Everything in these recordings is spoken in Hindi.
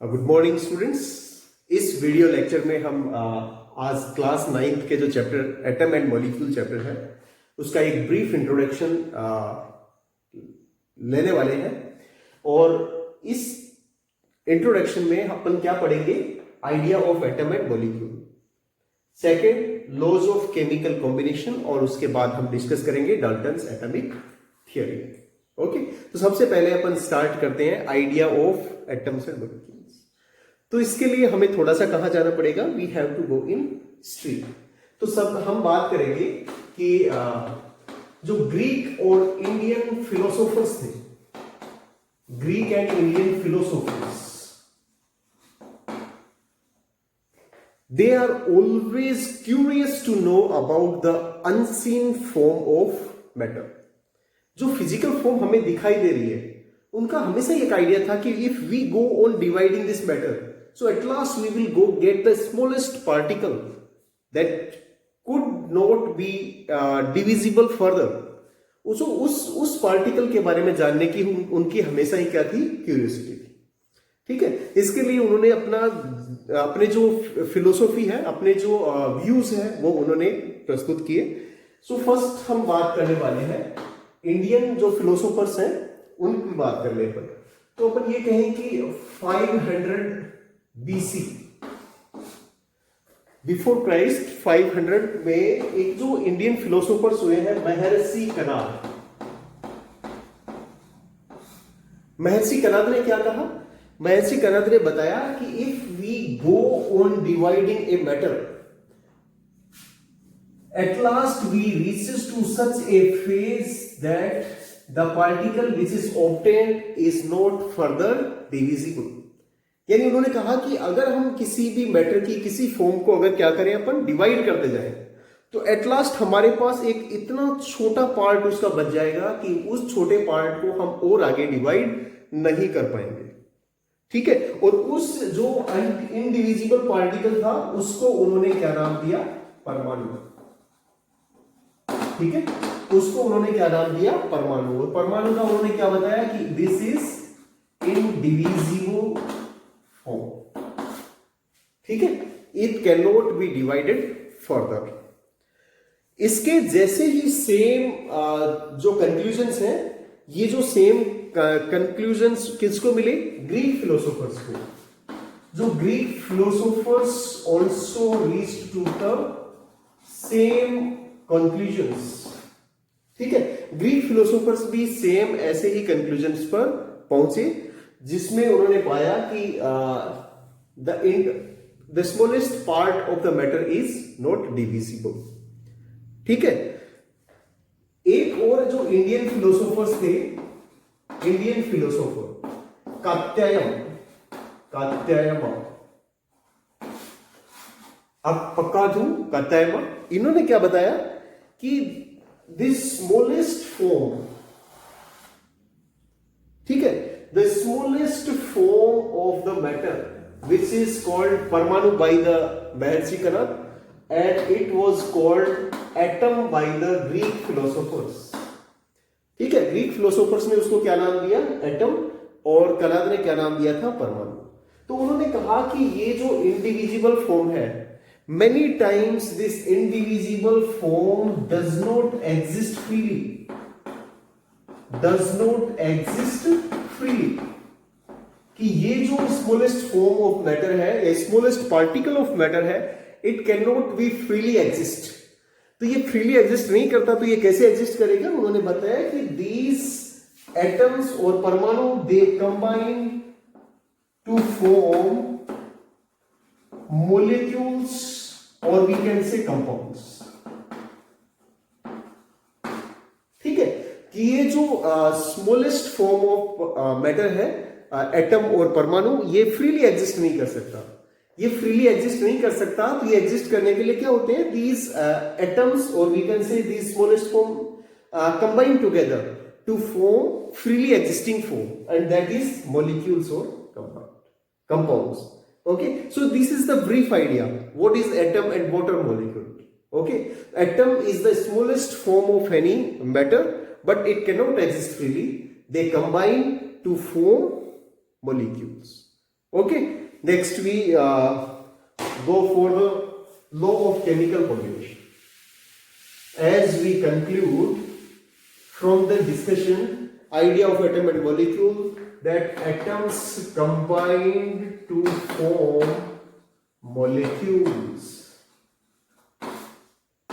Good morning students. इस वीडियो लेक्चर में हम आज क्लास 9th के जो chapter atom and molecule chapter है उसका एक ब्रीफ इंट्रोडक्शन लेने वाले हैं। और इस इंट्रोडक्शन में अपन क्या पढ़ेंगे? Idea of atom and molecule, second laws of chemical combination, और उसके बाद हम डिस्कस करेंगे डाल्टन्स एटॉमिक थियरी। ओके, तो सबसे पहले अपन स्टार्ट करते हैं idea of atoms and molecules. तो इसके लिए हमें थोड़ा सा कहां जाना पड़ेगा? We have to go in history. तो सब हम बात करेंगे कि जो ग्रीक और इंडियन फिलोसोफर्स थे, Greek and Indian philosophers, they are always curious to know about the unseen form of matter। जो फिजिकल फॉर्म हमें दिखाई दे रही है उनका हमेशा एक आइडिया था कि if we go on dividing this matter, so at last we will go get the smallest particle that could not be divisible further. उस पार्टिकल के बारे में जानने की उनकी हमेशा ही क्या थी? क्यूरियोसिटी थी। ठीक है, इसके लिए उन्होंने अपने जो फिलोसॉफी है, अपने जो व्यूज है वो उन्होंने प्रस्तुत किए। सो फर्स्ट हम बात करने वाले हैं इंडियन जो फिलोसोफर्स हैं उनकी बात करने पर। तो अपन ये कहें कि 500 BC, बिफोर क्राइस्ट 500 में एक जो इंडियन फिलोसोफर्स हुए हैं महर्षि कनाद। महर्षि कनाद ने क्या कहा? महर्षि कनाद ने बताया कि if we go on dividing a matter, at last we reaches to such a phase that the particle which is obtained is not further divisible। यानी उन्होंने कहा कि अगर हम किसी भी मैटर की किसी फॉर्म को अगर क्या करें, अपन डिवाइड करते जाएं, तो एट लास्ट हमारे पास एक इतना छोटा पार्ट उसका बच जाएगा कि उस छोटे पार्ट को हम और आगे डिवाइड नहीं कर पाएंगे। ठीक है, और उस जो इनडिविजिबल पार्टिकल था उसको उन्होंने क्या नाम दिया? परमाणु। ठीक है, उसको उन्होंने क्या नाम दिया? परमाणु। और परमाणु का उन्होंने क्या बताया कि दिस इज इनडिविजिबल फॉर्म। ठीक है, it can not be divided further. इसके जैसे ही सेम जो कंक्लूजन्स हैं, ये जो सेम कंक्लूजन्स किसको मिले? ग्रीक फिलोसोफर्स को। जो Greek philosophers also reached to the same conclusions. ठीक है, ग्रीक फिलोसोफर्स भी सेम ऐसे ही कंक्लूजन्स पर पहुंचे, जिसमें उन्होंने पाया कि the smallest part of the matter is not divisible. ठीक है, एक और जो इंडियन फिलोसोफर्स थे, इंडियन फिलोसोफर कात्यायन, अब पक्का दू कात्यायन, इन्होंने क्या बताया कि दिस स्मॉलेस्ट फॉर्म, ठीक है, the smallest form of the matter which is called परमाणु by the Maharshi Kanad, and it was called atom by the Greek philosophers. ठीक है, ग्रीक फिलोसोफर्स ने उसको क्या नाम दिया? एटम, और कनाद ने क्या नाम दिया था? परमाणु। तो उन्होंने कहा कि ये जो इंडिविजिबल फॉर्म है, many times this indivisible form does not exist freely, does not exist freely। कि ये जो smallest form of matter है, या smallest particle of matter है, it cannot be freely exist। तो ये freely exist नहीं करता, तो ये कैसे exist करेगा? उन्होंने बताया कि these atoms और परमाणु they combine to form molecules or we can say compounds। ठीक है, कि ये जो स्मॉलेस्ट फॉर्म ऑफ मैटर है, एटम और परमाणु, ये फ्रीली एग्जिस्ट नहीं कर सकता। ये फ्रीली एग्जिस्ट नहीं कर सकता, तो ये एग्जिस्ट करने के लिए क्या होते हैं? दीज एटम्स और we can say these smallest form combine together to form freely existing form, and that is molecules or compounds। Okay, so this is the brief idea what is atom and what are molecule। Okay, atom is the smallest form of any matter, but it cannot exist freely, they combine to form molecules। Okay, next we go for the law of chemical combination. As we conclude from the discussion, idea of atom and molecule, that atoms combine to form molecules.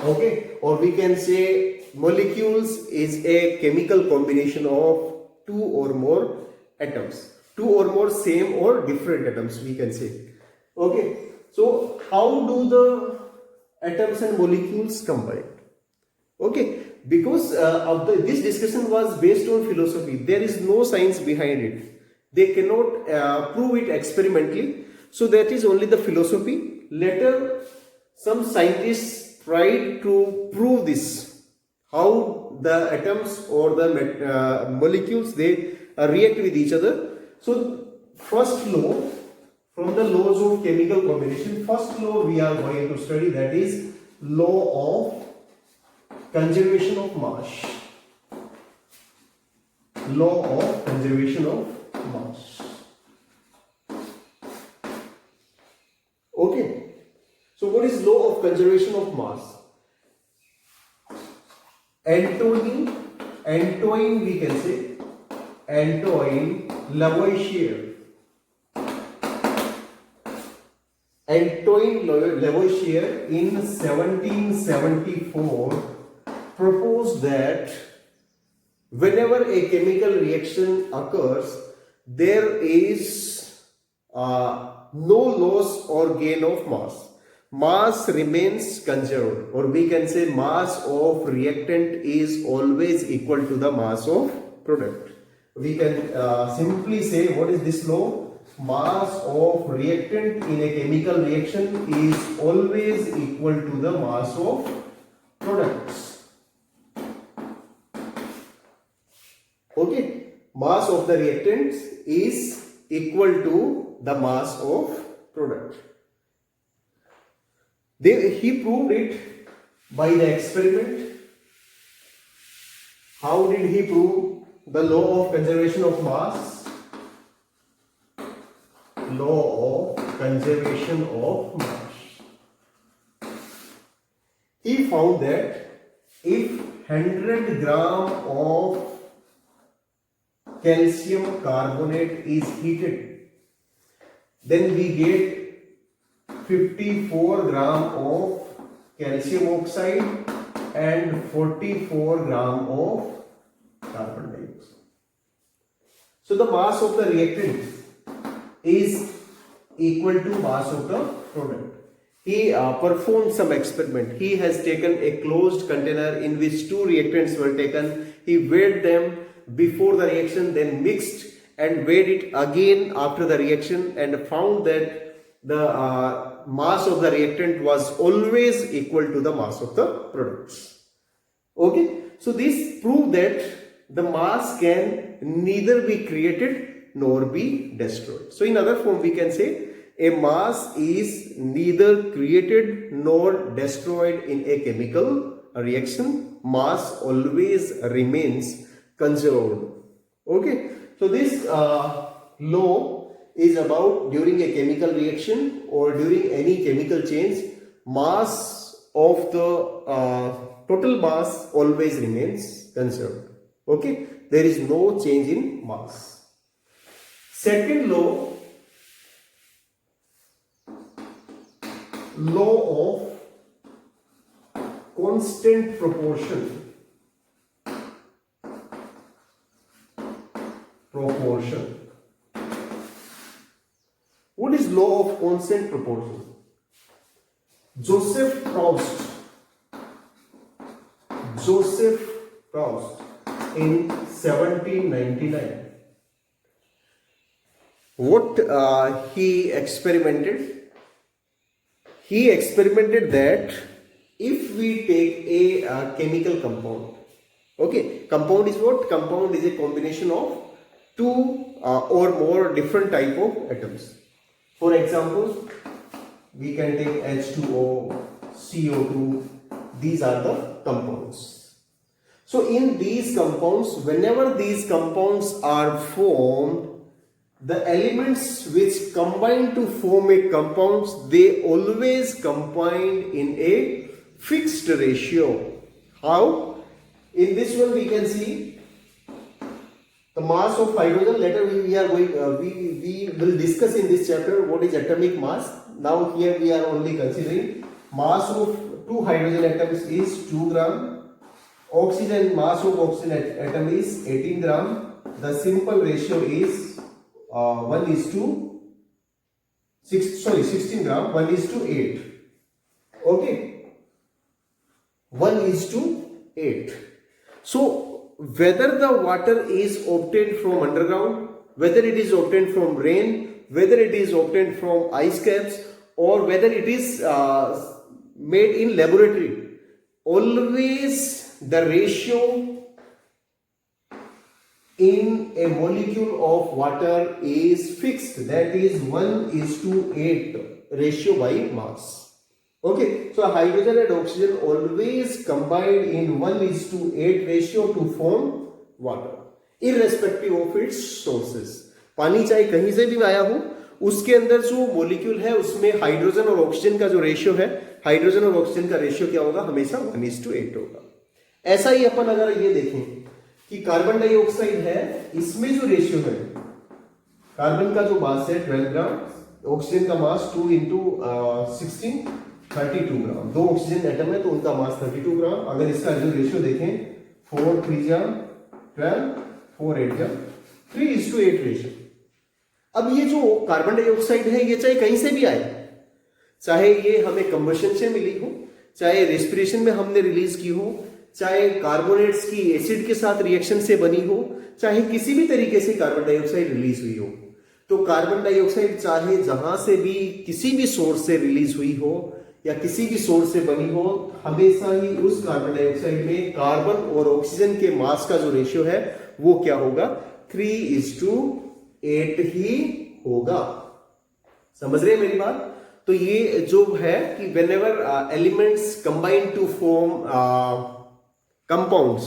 Okay, or we can say molecules is a chemical combination of two or more atoms, two or more same or different atoms, we can say. Okay, so how do the atoms and molecules combine? Okay, because this discussion was based on philosophy. There is no science behind it. They cannot prove it experimentally. So that is only the philosophy. Later, some scientists tried to prove this, how the atoms or the molecules, they react with each other. So first law, from the laws of chemical combination, first law we are going to study, that is law of conservation of mass. Law of conservation of mass. Okay. So what is law of conservation of mass? Antoine we can say, Antoine Lavoisier. Antoine Lavoisier in 1774 proposed that whenever a chemical reaction occurs, there is no loss or gain of mass. Mass remains conserved, or we can say mass of reactant is always equal to the mass of product. We can simply say, what is this law? Mass of reactant in a chemical reaction is always equal to the mass of products. Okay, mass of the reactants is equal to the mass of product. He proved it by the experiment. How did he prove the law of conservation of mass? Law of conservation of mass. He found that if 100 gram of calcium carbonate is heated, then we get 54 gram of calcium oxide and 44 gram of carbon dioxide. So the mass of the reactant is equal to mass of the product. He performed some experiment. He has taken a closed container in which two reactants were taken. He weighed them before the reaction, then mixed and weighed it again after the reaction, and found that the mass of the reactant was always equal to the mass of the products. Okay, so this proved that the mass can neither be created nor be destroyed. So in other form we can say a mass is neither created nor destroyed in a chemical reaction. Mass always remains conserved. Okay, so this law is about during a chemical reaction or during any chemical change, mass of the total mass always remains conserved. Okay, there is no change in mass. Second law, law of constant proportion. What is law of constant proportion? Joseph Proust in 1799. What he experimented? He experimented that if we take a chemical compound, okay, compound is what? Compound is a combination of two or more different type of atoms. For example, we can take H2O, CO2, these are the compounds. So in these compounds, whenever these compounds are formed, the elements which combine to form a compounds, they always combine in a fixed ratio. How? In this one we can see the mass of hydrogen. Later we are going we will discuss in this chapter what is atomic mass. Now here we are only considering mass of two hydrogen atoms is 2 gram. Oxygen, mass of oxygen atom is 18 gram. The simple ratio is 16 gram, 1:8. Okay, 1:8. So whether the water is obtained from underground, whether it is obtained from rain, whether it is obtained from ice caps, or whether it is made in laboratory, always the ratio in a molecule of water is fixed, that is 1:8 ratio by mass. Okay, so hydrogen and oxygen always combine in 1:8 ratio to form water, irrespective of its sources. पानी चाहे कहीं से भी आया हो, उसके अंदर जो मोलिक्यूल है उसमें हाइड्रोजन और ऑक्सीजन का जो रेशियो है, हाइड्रोजन और ऑक्सीजन का रेशियो क्या होगा, हमेशा 1:8 होगा. ऐसा ही अपन अगर ये देखें कि कार्बन डाइऑक्साइड है, इसमें जो रेशियो है, कार्बन का जो मास है 12 ग्राम, ऑक्सीजन का मास 2 into 16 32 ग्राम. दो ऑक्सीजन एटम है तो उनका मास 32 ग्राम. अगर इसका जो रेशियो देखें 4 3 जा 12 4 8 जा 3:8 रेशियो. अब ये जो कार्बन डाइऑक्साइड है ये चाहे कहीं से भी आए, चाहे ये हमें कंबशन से मिली हो, चाहे रेस्पिरेशन में हमने रिलीज की हो, चाहे कार्बोनेट्स की एसिड के साथ रिएक्शन से बनी हो, चाहे किसी भी तरीके से कार्बन डाइऑक्साइड रिलीज हुई हो, तो कार्बन डाइऑक्साइड चाहे जहां से भी किसी भी सोर्स से रिलीज हुई हो या किसी भी सोर्स से बनी हो, हमेशा ही उस कार्बन डाइऑक्साइड में कार्बन और ऑक्सीजन के मास का जो रेशियो है वो क्या होगा, 3:8 ही होगा. समझ रहे हैं मेरी बात? तो ये जो है कि whenever elements combine to form compounds,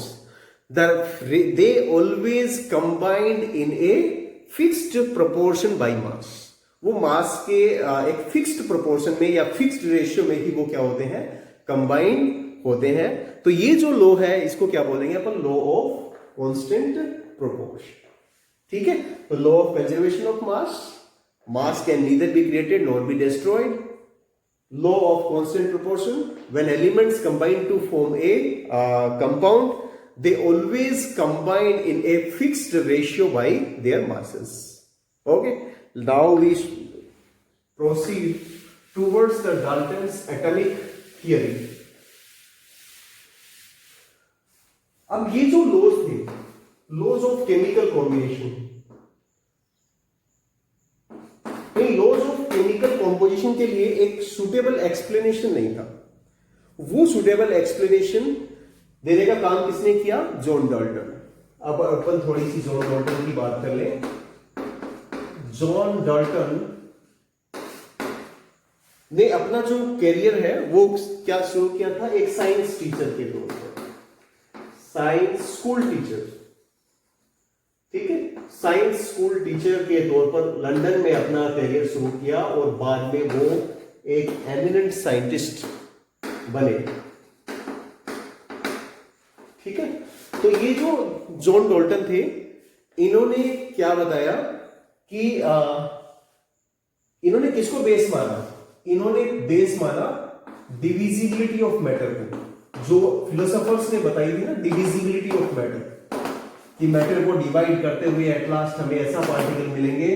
they always combined in a fixed proportion by mass. वो मास के एक फिक्स्ड प्रोपोर्शन में या फिक्स्ड रेशियो में ही वो क्या होते हैं, कंबाइंड होते हैं. तो ये जो लॉ है इसको क्या बोलेंगे अपन, लॉ ऑफ कांस्टेंट प्रोपोर्शन. ठीक है, तो law of conservation of mass, mass can neither be created nor be destroyed. Law of constant proportion, when elements combine to form a compound, they always combine in a fixed ratio by their masses. Okay, now we proceed towards the Dalton's atomic theory. अब ये जो लॉज थे, laws of chemical combination, laws of chemical composition के लिए एक सुटेबल एक्सप्लेनेशन नहीं था. वो सुटेबल एक्सप्लेनेशन देने का काम किसने किया, जॉन डाल्टन. अब अपन थोड़ी सी जॉन डाल्टन की बात कर लें. जॉन डाल्टन ने अपना जो कैरियर है वो क्या शुरू किया था, एक साइंस टीचर के तौर पर, साइंस स्कूल टीचर. ठीक है, साइंस स्कूल टीचर के तौर पर लंदन में अपना करियर शुरू किया और बाद में वो एक एमिनेंट साइंटिस्ट बने. ठीक है, तो ये जो जॉन डाल्टन थे, इन्होंने क्या बताया कि इन्होंने किसको बेस माना, इन्होंने बेस माना डिविजिबिलिटी ऑफ मैटर को, जो फिलोसोफर्स ने बताई थी ना, डिविजिबिलिटी ऑफ मैटर, कि मैटर को डिवाइड करते हुए एट लास्ट हमें ऐसा पार्टिकल मिलेंगे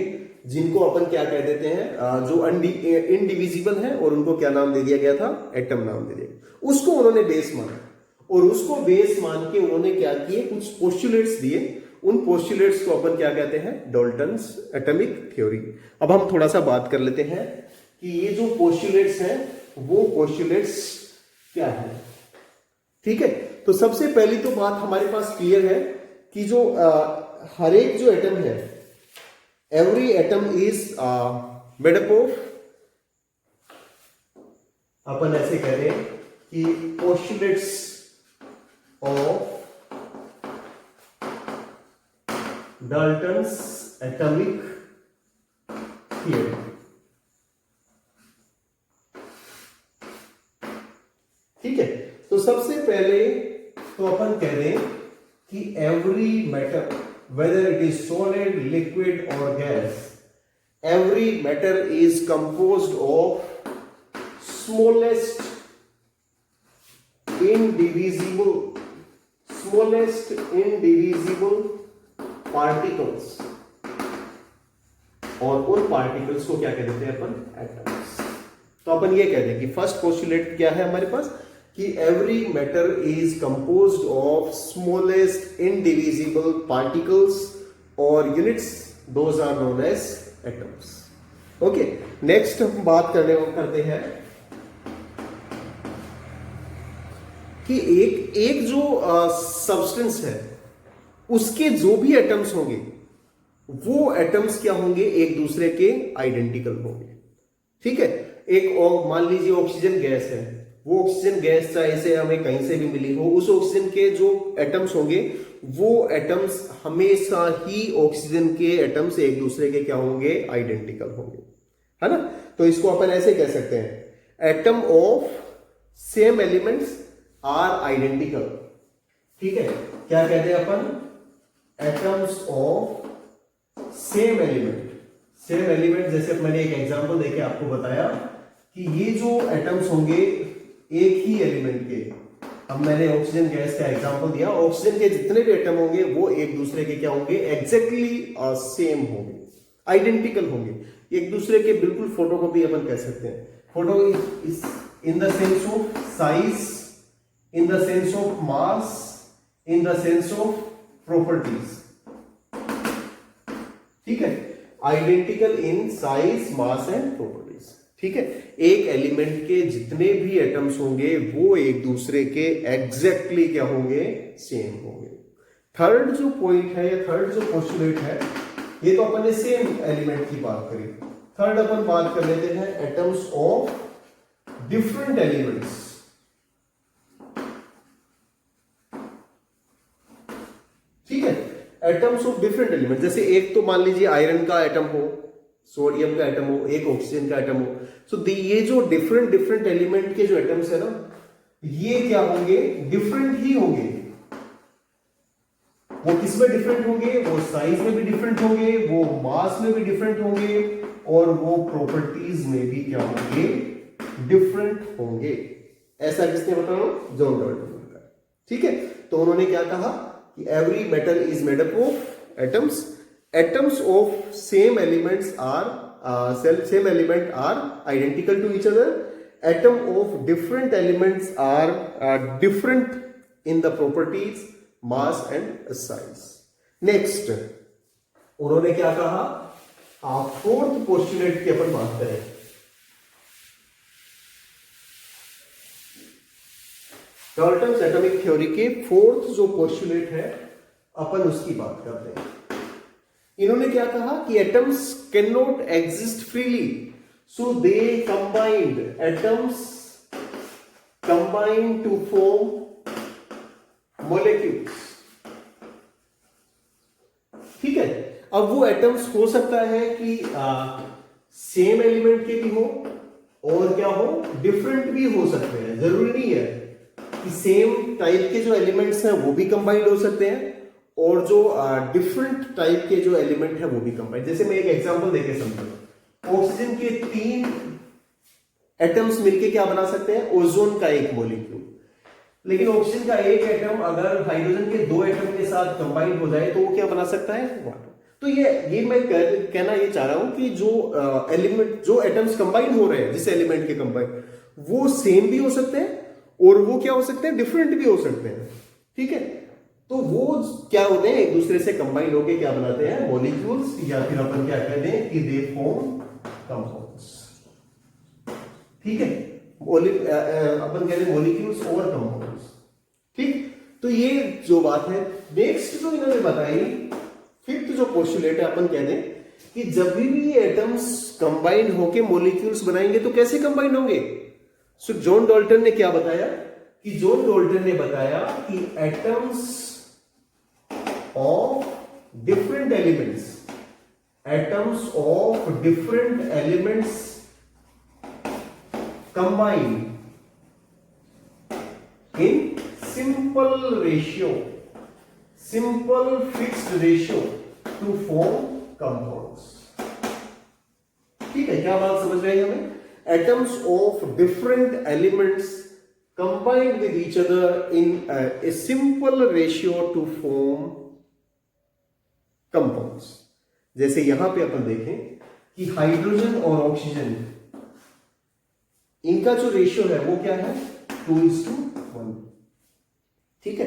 जिनको अपन क्या कह देते हैं, जो इनडिविजिबल है, और उनको क्या नाम दे दिया गया था, एटम नाम दे दिया. उसको उन्होंने बेस माना और उसको बेस मान के उन्होंने क्या किए, कुछ पोस्टुलेट्स दिए. उन पोस्टुलेट्स को अपन क्या कहते हैं, डाल्टन्स एटॉमिक थ्योरी. अब हम थोड़ा सा बात कर लेते हैं कि ये जो पोस्टुलेट्स हैं वो पोस्टुलेट्स क्या है. ठीक है, तो सबसे पहली तो बात हमारे पास क्लियर है कि जो हर एक जो एटम है, every atom is made up of, अपन ऐसे कह रहे हैं कि postulates of Dalton's atomic theory. ठीक है, तो सबसे पहले तो अपन कह दें कि every matter, whether it is solid, liquid और gas, every matter is composed of smallest indivisible particles, और उन पार्टिकल्स को क्या कह देते हैं अपन? एटम्स। तो अपन ये कहते हैं कि फर्स्ट पोस्टुलेट क्या है हमारे पास कि every matter is composed of smallest indivisible particles और units, those are known as atoms. Okay, next हम बात करते हैं कि एक जो सब्सटेंस है उसके जो भी एटम्स होंगे वो एटम्स क्या होंगे? एक दूसरे के आइडेंटिकल होंगे। ठीक है, एक मान लीजिए ऑक्सीजन गैस है, वो ऑक्सीजन गैस चाहे से हमें कहीं से भी मिली हो, उस ऑक्सीजन के जो एटम्स होंगे वो एटम्स हमेशा ही ऑक्सीजन के एटम्स एक दूसरे के क्या होंगे? आइडेंटिकल होंगे, है ना। तो इसको अपन ऐसे कह सकते हैं, atom of same elements are identical. ठीक है, क्या कहते हैं अपन? Atoms of same element. Same element जैसे मैंने एक एग्जांपल देके आपको बताया कि ये जो एटम्स होंगे एक ही एलिमेंट के, अब मैंने ऑक्सीजन गैस का एग्जांपल दिया, ऑक्सीजन के जितने भी एटम होंगे वो एक दूसरे के क्या होंगे? एग्जैक्टली सेम होंगे, आइडेंटिकल होंगे, एक दूसरे के बिल्कुल फोटोकॉपी अपन कह सकते हैं। Photo in the sense of size, in the sense of mass, in the sense of properties. ठीक है, identical in size, mass and properties. ठीक है, एक एलिमेंट के जितने भी एटम्स होंगे वो एक दूसरे के एग्जैक्टली क्या होंगे? सेम होंगे। थर्ड जो पॉइंट है या थर्ड जो पोस्टुलेट है, ये तो अपन ने सेम एलिमेंट की बात करी। थर्ड अपन बात कर लेते हैं एटम्स ऑफ डिफरेंट एलिमेंट्स। ठीक है, एटम्स ऑफ डिफरेंट एलिमेंट, जैसे एक तो मान लीजिए आयरन का एटम हो, सोडियम का एटम हो, एक ऑक्सीजन का एटम हो। सो ये जो डिफरेंट एलिमेंट के जो एटम्स है ना, ये क्या होंगे? डिफरेंट ही होंगे। वो किसमें डिफरेंट होंगे? वो साइज में भी डिफरेंट होंगे, वो मास में भी डिफरेंट होंगे, और वो प्रॉपर्टीज में भी क्या होंगे? डिफरेंट होंगे। ऐसा किसने बताया? जॉन डाल्टन ने बताया। ठीक है, तो उन्होंने क्या कहा कि every metal is made up of atoms, atoms of same elements are same element are identical to each other, atom of different elements are different in the properties, mass and size. Next उन्होंने क्या कहा? फोर्थ पोस्टुलेट की अपन बात करें, डाल्टन्स एटॉमिक थ्योरी के फोर्थ जो पोस्टुलेट है अपन उसकी बात करते हैं। इन्होंने क्या कहा कि atoms can not exist freely, so they combined, atoms combine to form molecules. ठीक है, अब वो एटम्स हो सकता है कि सेम एलिमेंट के भी हो और क्या हो? डिफरेंट भी हो सकते हैं। जरूरी नहीं है कि सेम टाइप के जो एलिमेंट्स हैं वो भी कंबाइंड हो सकते हैं, और जो डिफरेंट टाइप के जो एलिमेंट है वो भी कंबाइंड। जैसे मैं एक एग्जांपल देके समझाऊं, ऑक्सीजन के 3 एटम्स मिलके क्या बना सकते हैं? ओजोन का एक मॉलिक्यूल। लेकिन ऑक्सीजन का एक एटम अगर हाइड्रोजन के 2 एटम के साथ कंबाइंड हो जाए तो वो क्या बना सकता है? वाटर। तो ये मैं कहना ये चाह रहा हूं कि जो एलिमेंट, जो एटम्स कंबाइंड हो रहे हैं जिस एलिमेंट के कंबाइंड, वो सेम भी हो सकते हैं और वो क्या हो सकते हैं? डिफरेंट भी हो सकते हैं। ठीक है, तो वो क्या होते हैं? एक दूसरे से कंबाइन होके क्या बनाते हैं? मॉलिक्यूल्स, या फिर अपन क्या कहते हैं कि दे फॉर्म कंपाउंड्स। ठीक है, अपन कहते हैं मॉलिक्यूल्स और कंपाउंड्स। ठीक, तो ये जो बात है। नेक्स्ट जो इन्होंने बताई, फिफ्थ जो पोस्टुलेट है, अपन कहते हैं कि जब भी एटम्स कंबाइंड होके मॉलिक्यूल्स बनाएंगे तो कैसे कंबाइंड होंगे? सो जॉन डाल्टन ने क्या बताया कि जॉन डाल्टन ने बताया कि atoms of different elements, atoms of different elements combine in simple fixed ratio to form compounds. ठीक है, क्या बात समझ रहे हैं हमें? Atoms of different elements combined with each other in a simple ratio to form compounds. जैसे यहां पे अपन देखें कि हाइड्रोजन और ऑक्सीजन, इनका जो रेशियो है वो क्या है? 2:1. ठीक है.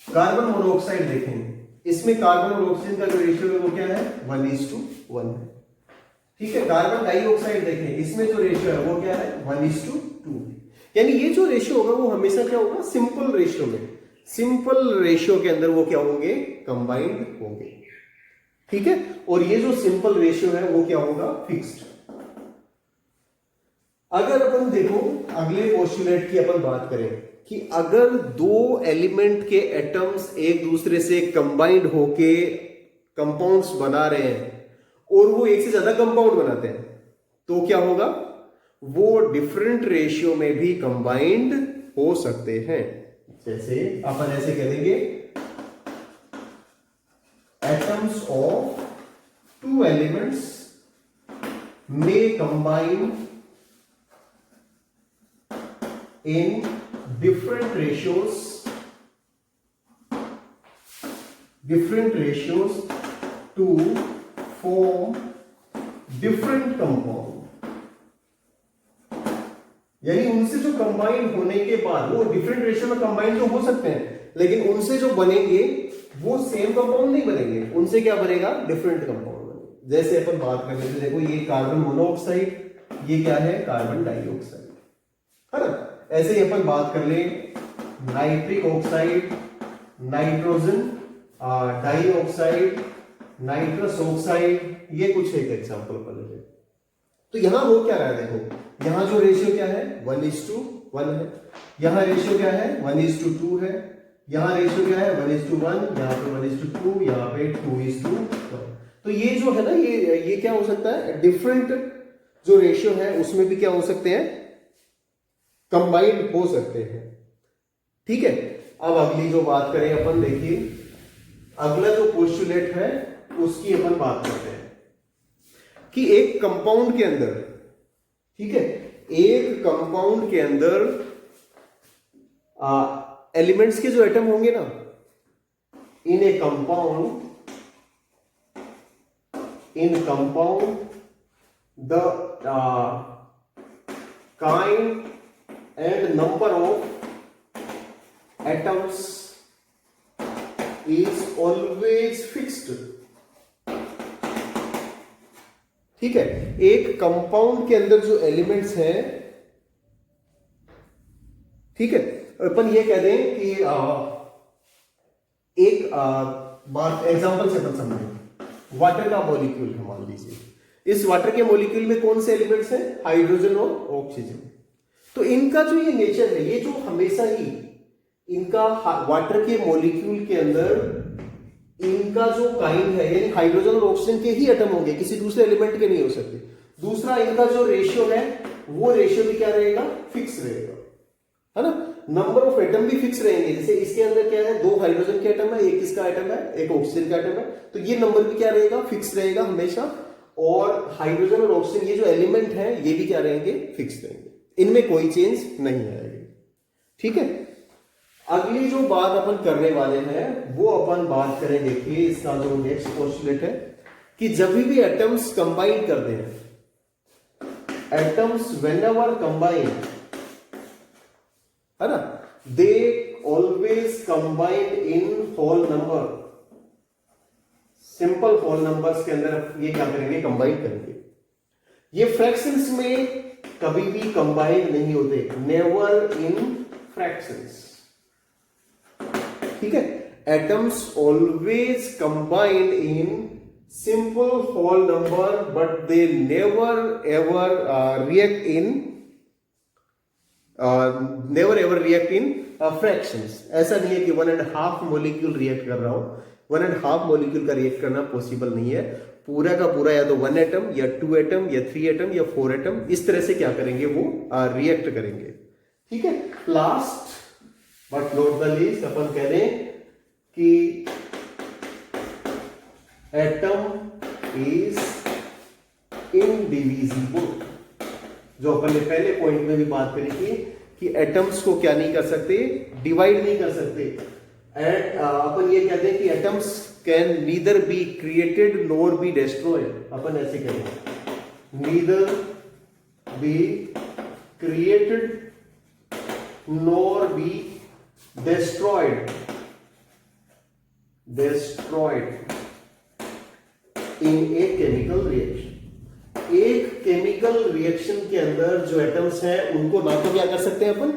कार्बन मोनोऑक्साइड देखें, इसमें कार्बन और ऑक्सीजन का जो रेशियो है वो क्या है? 1:1 है. ठीक है. कार्बन डाइऑक्साइड देखें, इसमें जो रेशियो है वो क्या है? 1:2. यानी ये जो रेशियो होगा वो हमेशा क्या होगा? सिंपल रेशियो में, सिंपल रेशियो के अंदर वो क्या होंगे? कंबाइंड होंगे. ठीक है. और ये जो सिंपल रेशियो है वो क्या होगा? फिक्स्ड. अगर अपन देखो अगले पोस्टुलेट की अपन बात करें कि अगर दो एलिमेंट के एटम्स एक दूसरे से कंबाइंड होके कंपाउंड्स बना रहे हैं और वो एक से ज्यादा कंपाउंड बनाते हैं, तो क्या होगा? वो डिफरेंट रेशियो में भी कंबाइंड हो सकते हैं. जैसे अपन ऐसे कह देंगे, atoms of two elements may combine in different ratios to form different compound. यानी उनसे जो कंबाइन होने के बाद वो डिफरेंट रेशियो में कंबाइन तो हो सकते हैं, लेकिन उनसे जो बनेंगे वो सेम कंपाउंड नहीं बनेंगे. उनसे क्या बनेगा? डिफरेंट कंपाउंड बनेगा. जैसे अपन बात कर लेते, देखो ये कार्बन मोनोऑक्साइड, ये क्या है? कार्बन डाइऑक्साइड, है ना. ऐसे ही अपन बात कर ले nitric oxide, nitrogen dioxide, nitrous oxide, ये कुछ एक एग्जांपल अपन ले. तो यहां हो क्या रहा है? देखो यहां जो रेशियो क्या है? 1:1 है. यहां रेशियो क्या है? 1:2 है. यहां रेशियो क्या है? 1:1. यहां पे 1:2, यहां पे 2:1. तो ये जो है ना, ये क्या हो सकता है? डिफरेंट जो रेशियो है उसमें भी क्या हो सकते हैं? कंबाइंड हो सकते हैं. ठीक है. अब अगली जो बात करें अपन, देखिए अगला जो पोस्टुलेट है उसकी अपन बात करते हैं कि एक कंपाउंड के अंदर, ठीक है, एक कंपाउंड के अंदर एलिमेंट्स के जो एटम होंगे ना, in a compound the kind and number of atoms is always fixed. ठीक है. एक कंपाउंड के अंदर जो एलिमेंट्स हैं, ठीक है, अपन ये कह दें कि एक बात एग्जांपल से अपन समझें. वाटर का मॉलिक्यूल है, मान लीजिए. इस वाटर के मॉलिक्यूल में कौन से एलिमेंट्स हैं? हाइड्रोजन और ऑक्सीजन. तो इनका जो ये नेचर है, ये जो हमेशा ही इनका वाटर के मॉलिक्यूल के अंदर इनका जो काइंड है, यानी हाइड्रोजन और ऑक्सीजन के ही एटम होंगे, किसी दूसरे एलिमेंट के नहीं हो सकते. दूसरा, इनका जो रेशियो है वो रेशियो भी क्या रहेगा? फिक्स रहेगा, है ना. नंबर ऑफ एटम भी फिक्स रहेंगे. जैसे इसके अंदर क्या है? 2 हाइड्रोजन के एटम है, एक इसका एटम है, एक ऑक्सीजन का एटम है. तो ये नंबर भी क्या रहेगा? फिक्स रहेगा हमेशा. और हाइड्रोजन और ऑक्सीजन ये जो एलिमेंट है ये भी क्या रहेंगे? फिक्स रहेंगे. इनमें कोई चेंज नहीं आएगी. ठीक है. अगली जो बात अपन करने वाले हैं वो अपन बात करें, देखिए इसका जो नेक्स्ट पोस्टुलेट है कि जब भी एटम्स कंबाइन करते हैं, एटम्स व्हेनेवर कंबाइन, है ना, they always combine in whole number. Simple whole numbers के अंदर ये क्या करेंगे? कंबाइन करेंगे. ये फ्रैक्शंस में कभी भी कंबाइन नहीं होते. Never in fractions. ठीक है. Atoms always combined in simple whole number, but they never ever react in fractions. ऐसा नहीं है कि 1.5 मॉलिक्यूल रिएक्ट कर रहा हूं. 1.5 मॉलिक्यूल का रिएक्ट करना पॉसिबल नहीं है. पूरा का पूरा या तो 1 एटम या 2 एटम या 3 एटम या 4 एटम, इस तरह से क्या करेंगे वो रिएक्ट करेंगे। ठीक है, last but not the least अपन कह दें कि एटम इज इनडिविजिबल। जो अपन ने पहले पॉइंट में भी बात करी थी कि एटम्स को क्या नहीं कर सकते, डिवाइड नहीं कर सकते। अपन ये कहते हैं कि atoms can neither be created nor be destroyed. अपन ऐसे कहेंगे, neither be created nor be destroyed in a chemical reaction। एक केमिकल रिएक्शन के अंदर जो एटम्स हैं उनको ना तो क्या कर सकते हैं अपन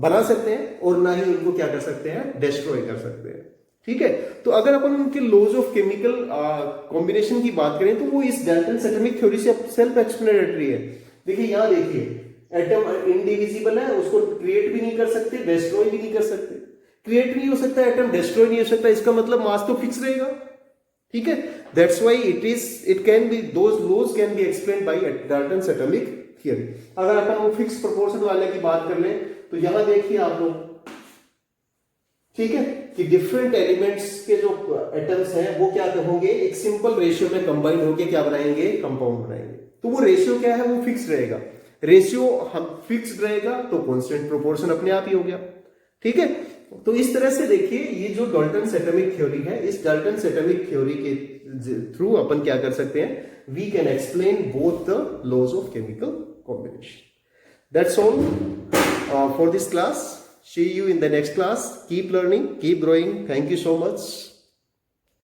बना सकते हैं और ना ही उनको क्या कर सकते हैं, डिस्ट्रॉय कर सकते हैं। ठीक है, तो अगर अपन उनके लॉज ऑफ केमिकल कॉम्बिनेशन की बात करें तो वो इस डाल्टन्स एटॉमिक थ्योरी से सेल्फ एक्सप्लेनेटरी है। देखिए यहां देखिए, एटम इनडिविजिबल है, उसको क्रिएट भी नहीं कर सकते, डिस्ट्रॉय भी नहीं कर सकते। क्रिएट नहीं हो सकता एटम, डिस्ट्रॉय नहीं हो सकता, इसका मतलब मास तो फिक्स रहेगा। ठीक है, that's why it can be, those laws can be explained by Dalton's atomic theory. अगर अपन वो फिक्स प्रोपोर्शन वाले की बात कर लें तो यहां देखिए आप लोग, ठीक है, कि डिफरेंट एलिमेंट्स के जो एटम्स हैं वो क्या होंगे, एक सिंपल रेशियो में कंबाइन होकर क्या बनाएंगे, कंपाउंड बनाएंगे। तो वो रेशियो क्या है, वो फिक्स रहेगा। रेशियो हम फिक्स्ड रहेगा तो कांस्टेंट प्रोपोर्शन अपने आप ही हो गया। ठीक है, तो इस तरह से देखिए ये जो डाल्टन्स एटॉमिक थ्योरी है, इस डाल्टन्स एटॉमिक थ्योरी के थ्रू अपन क्या कर सकते हैं, we can explain both the laws of chemical combination. That's all for this class. See you in the next class. Keep learning, keep growing. Thank you so much.